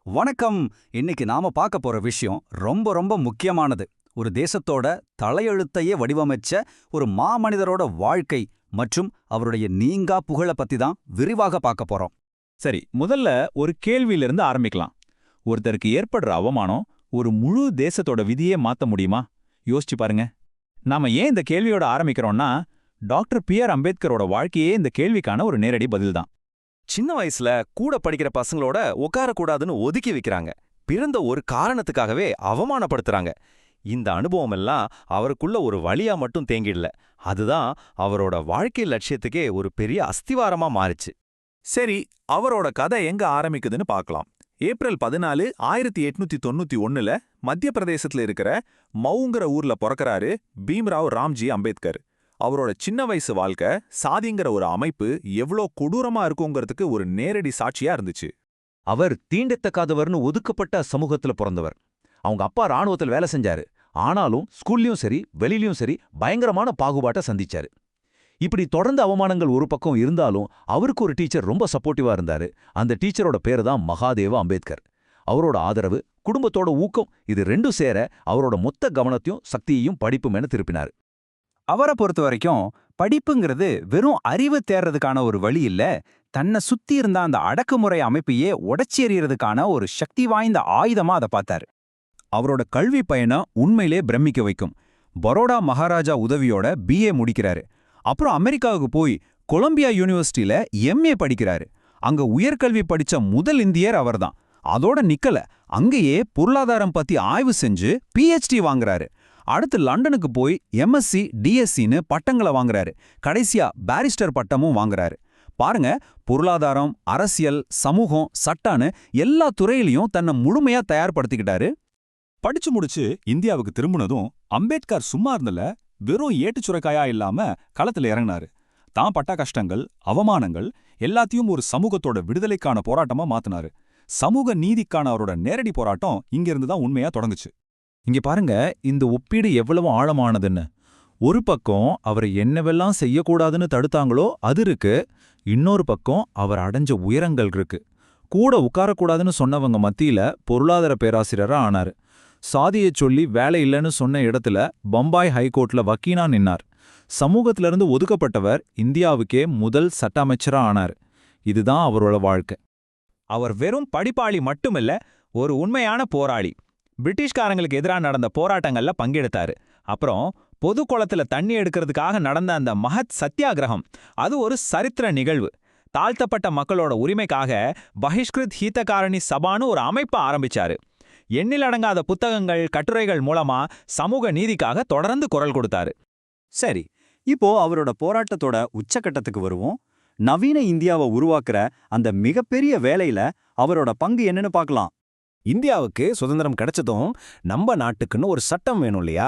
வணக்கம். இன்னைக்கு நாம பார்க்க போற விஷயம் ரொம்ப ரொம்ப முக்கியமானது. ஒரு தேசத்தோட தலையெழுத்தையே வடிவமைச்ச ஒரு மாமனிதரோட வாழ்க்கை மற்றும் அவருடைய நீங்கா புகழ பத்தி தான் விரிவாக பார்க்க போறோம். சரி, முதல்ல ஒரு கேள்வியிலிருந்து ஆரம்பிக்கலாம். ஒருத்தருக்கு ஏற்படுற அவமானம் ஒரு முழு தேசத்தோட விதியே மாத்த முடியுமா? யோசிச்சு பாருங்க. நாம ஏன் இந்த கேள்வியோட ஆரம்பிக்கிறோம்னா, டாக்டர் பி.ஆர். அம்பேத்கரோட வாழ்க்கையே இந்த கேள்விக்கான ஒரு நேரடி பதில்தான். சின்ன வயசுல கூட படிக்கிற பசங்களோட உட்காரக்கூடாதுன்னு ஒதுக்கி வைக்கிறாங்க. பிறந்த ஒரு காரணத்துக்காகவே அவமானப்படுத்துறாங்க. இந்த அனுபவம் எல்லாம் அவருக்குள்ள ஒரு வலியா மட்டும் தேங்கிடல. அதுதான் அவரோட வாழ்க்கை லட்சியத்துக்கே ஒரு பெரிய அஸ்திவாரமா மாறுச்சு. சரி, அவரோட கதை எங்க ஆரம்பிக்குதுன்னு பார்க்கலாம். ஏப்ரல் 14, 1891ல மத்திய பிரதேசத்துல இருக்கிற மவுங்கிற ஊர்ல பிறக்கறாரு பீம்ராவ் ராம்ஜி அம்பேத்கர். அவரோட சின்ன வயசு வாழ்க்கை சாதிங்கிற ஒரு அமைப்பு எவ்வளோ கொடூரமா இருக்குங்கிறதுக்கு ஒரு நேரடி சாட்சியா இருந்துச்சு. அவர் தீண்டத்தக்காதவர்னு ஒதுக்கப்பட்ட சமூகத்துல பிறந்தவர். அவங்க அப்பா ராணுவத்தில் வேலை செஞ்சாரு. ஆனாலும் ஸ்கூல்லயும் சரி வெளியிலயும் சரி பயங்கரமான பாகுபாட்டை சந்திச்சாரு. இப்படி தொடர்ந்து அவமானங்கள் ஒரு பக்கம் இருந்தாலும் அவருக்கு ஒரு டீச்சர் ரொம்ப சப்போர்ட்டிவா இருந்தாரு. அந்த டீச்சரோட பேரு தான் மகாதேவ அம்பேத்கர். அவரோட ஆதரவு, குடும்பத்தோட ஊக்கம், இது ரெண்டும் சேர அவரோட மொத்த கவனத்தையும் சக்தியையும் படிப்பு மேல திருப்பினாரு. அவரை பொறுத்த வரைக்கும் படிப்புங்கிறது வெறும் அறிவு தேர்றதுக்கான ஒரு வழி இல்ல, தன்னை சுத்தி இருந்த அந்த அடக்குமுறை அமைப்பையே உடைச்சேறியறதுக்கான ஒரு சக்தி வாய்ந்த ஆயுதமா அதை பார்த்தாரு. அவரோட கல்வி பயணம் உண்மையிலே பிரமிக்க வைக்கும். பரோடா மகாராஜா உதவியோட BA முடிக்கிறாரு. அப்புறம் அமெரிக்காவுக்கு போய் கொலம்பியா யூனிவர்சிட்டியில MA படிக்கிறாரு. அங்க உயர்கல்வி படிச்ச முதல் இந்தியர் அவர்தான். அதோட நிக்கல, அங்கேயே பொருளாதாரம் பத்தி ஆய்வு செஞ்சு PhD வாங்குறாரு. அடுத்து லண்டனுக்கு போய் MSc DScன்னு பட்டங்களை வாங்குறாரு. கடைசியா பாரிஸ்டர் பட்டமும் வாங்குறாரு. பாருங்க, பொருளாதாரம், அரசியல், சமூகம், சட்டான்னு எல்லா துறையிலையும் தன்னை முழுமையா தயார்படுத்திக்கிட்டாரு. படிச்சு முடிச்சு இந்தியாவுக்கு திரும்பினதும் அம்பேத்கர் சும்மா இருந்தல, வெறும் ஏட்டுச்சுரைக்காயா இல்லாம களத்துல இறங்கினாரு. தான் பட்ட கஷ்டங்கள், அவமானங்கள் எல்லாத்தையும் ஒரு சமூகத்தோட விடுதலைக்கான போராட்டமா மாத்தினாரு. சமூக நீதிக்கான அவரோட நேரடி போராட்டம் இங்கிருந்து தான் உண்மையா தொடங்குச்சு. இங்க பாருங்க, இந்த ஒப்பீடு எவ்வளவு ஆழமானதுன்னு. ஒரு பக்கம் அவர் என்னவெல்லாம் செய்யக்கூடாதுன்னு தடுத்தாங்களோ அது இருக்கு, இன்னொரு பக்கம் அவர் அடைஞ்ச உயரங்கள் இருக்கு. கூட உட்காரக்கூடாதுன்னு சொன்னவங்க மத்தியில பொருளாதார பேராசிரியரா ஆனாரு. சாதியைச் சொல்லி வேலை இல்லைன்னு சொன்ன இடத்துல பம்பாய் ஹைகோர்ட்ல வக்கீலா நின்னார். சமூகத்திலிருந்து ஒதுக்கப்பட்டவர் இந்தியாவுக்கே முதல் சட்ட அமைச்சரா ஆனார். இதுதான் அவரோட வாழ்க்கை. அவர் வெறும் படிப்பாளி மட்டுமில்ல, ஒரு உண்மையான போராளி. பிரிட்டிஷ்காரங்களுக்கு எதிராக நடந்த போராட்டங்கள்ல பங்கெடுத்தாரு. அப்புறம் பொது குளத்துல தண்ணி எடுக்கிறதுக்காக நடந்த அந்த மகத் சத்தியாகிரகம், அது ஒரு சரித்திர நிகழ்வு. தாழ்த்தப்பட்ட மக்களோட உரிமைக்காக பஹிஷ்கிருத் ஹீதகாரணி சபான்னு ஒரு அமைப்பை ஆரம்பிச்சாரு. எண்ணிலடங்காத புத்தகங்கள், கட்டுரைகள் மூலமா சமூக நீதிக்காக தொடர்ந்து குரல் கொடுத்தாரு. சரி, இப்போ அவரோட போராட்டத்தோட உச்சக்கட்டத்துக்கு வருவோம். நவீன இந்தியாவை உருவாக்குற அந்த மிகப்பெரிய வேலையில அவரோட பங்கு என்னன்னு பார்க்கலாம். இந்தியாவுக்கு சுதந்திரம் கிடைச்சதும் நம்ம நாட்டுக்குன்னு ஒரு சட்டம் வேணும் இல்லையா?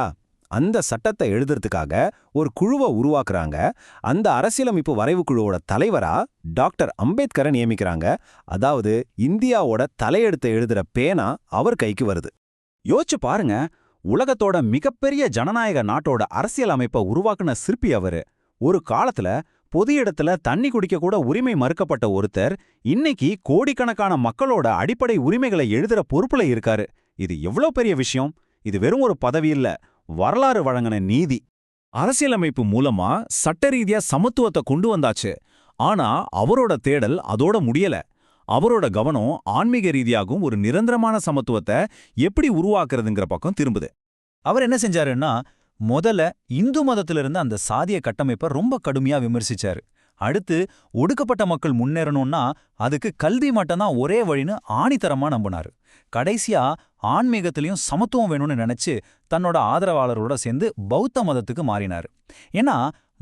அந்த சட்டத்தை எழுதுறதுக்காக ஒரு குழுவை உருவாக்குறாங்க. அந்த அரசியலமைப்பு வரைவு குழுவோட தலைவரா டாக்டர் அம்பேத்கரை நியமிக்கிறாங்க. அதாவது இந்தியாவோட தலையெழுத்தை எழுதுற பேனா அவர் கைக்கு வருது. யோசிச்சு பாருங்க, உலகத்தோட மிகப்பெரிய ஜனநாயக நாட்டோட அரசியல் அமைப்பை உருவாக்குன சிற்பி அவரு. ஒரு காலத்துல பொது இடத்துல தண்ணி குடிக்க கூட உரிமை மறுக்கப்பட்ட ஒருத்தர் இன்னைக்கு கோடிக்கணக்கான மக்களோட அடிப்படை உரிமைகளை எழுதுற பொறுப்புல இருக்காரு. இது எவ்வளவு பெரிய விஷயம்! இது வெறும் ஒரு பதவி இல்ல, வரலாறு வழங்கின நீதி. அரசியலமைப்பு மூலமா சட்ட ரீதியா சமத்துவத்தை கொண்டு வந்தாச்சு. ஆனா அவரோட தேடல் அதோட முடியல. அவரோட கவனம் ஆன்மீக ரீதியாகவும் ஒரு நிரந்தரமான சமத்துவத்தை எப்படி உருவாக்குறதுங்கிற பக்கம் திரும்புது. அவர் என்ன செஞ்சாருன்னா, முதல்ல இந்து மதத்திலிருந்து அந்த சாதிய கட்டமைப்பை ரொம்ப கடுமையா விமர்சிச்சாரு. அடுத்து ஒடுக்கப்பட்ட மக்கள் முன்னேறணும்னா அதுக்கு கல்வி மட்டும்தான் ஒரே வழின்னு ஆணித்தரமா நம்பினாரு. கடைசியா ஆன்மீகத்திலையும் சமத்துவம் வேணும்னு நினைச்சு தன்னோட ஆதரவாளரோட சேர்ந்து பௌத்த மதத்துக்கு மாறினாரு. ஏன்னா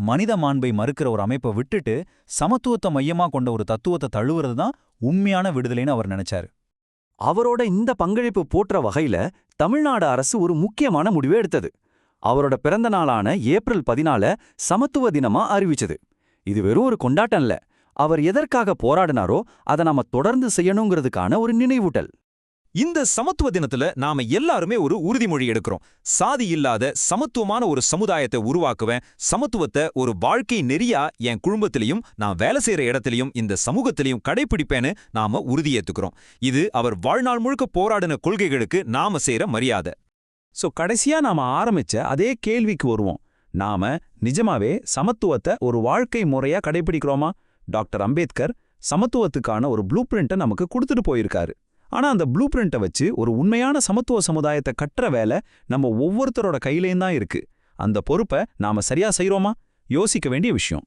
மனித மாண்பை மறுக்கிற ஒரு அமைப்பை விட்டுட்டு சமத்துவத்தை மையமா கொண்ட ஒரு தத்துவத்தை தழுவுறது தான் உண்மையான விடுதலைன்னு அவர் நினைச்சாரு. அவரோட இந்த பங்களிப்பு போற்ற வகையில தமிழ்நாடு அரசு ஒரு முக்கியமான முடிவை எடுத்தது. அவரோட பிறந்த நாளான ஏப்ரல் 14 சமத்துவ தினமா அறிவிச்சது. இது வெறும் ஒரு கொண்டாட்டம் இல்ல, அவர் எதற்காக போராடினாரோ அதை நாம தொடர்ந்து செய்யணுங்கிறதுக்கான ஒரு நினைவூட்டல். இந்த சமத்துவ தினத்துல நாம எல்லாருமே ஒரு உறுதிமொழி எடுக்கிறோம். சாதி இல்லாத சமத்துவமான ஒரு சமுதாயத்தை உருவாக்குவேன், சமத்துவத்தை ஒரு வாழ்க்கை நெறியா என் குடும்பத்திலையும் நான் வேலை செய்யற இடத்திலையும் இந்த சமூகத்திலையும் கடைபிடிப்பேன்னு நாம உறுதியேத்துக்கிறோம். இது அவர் வாழ்நாள் முழுக்க போராடின கொள்கைகளுக்கு நாம செய்யற மரியாதை. கடைசியா நாம ஆரம்பிச்ச அதே கேள்விக்கு வருவோம். நாம நிஜமாவே சமத்துவத்தை ஒரு வாழ்க்கை முறையா கடைபிடிக்கிறோமா? டாக்டர் அம்பேத்கர் சமத்துவத்துக்கான ஒரு ப்ளூ பிரிண்ட்டை நமக்கு கொடுத்துட்டு போயிருக்காரு. ஆனா அந்த ப்ளூ பிரிண்ட்டை வச்சு ஒரு உண்மையான சமத்துவ சமுதாயத்தை கட்டுற வேலை நம்ம ஒவ்வொருத்தரோட கையிலேயும் தான் இருக்கு. அந்த பொறுப்பை நாம சரியா செய்றோமா? யோசிக்க வேண்டிய விஷயம்.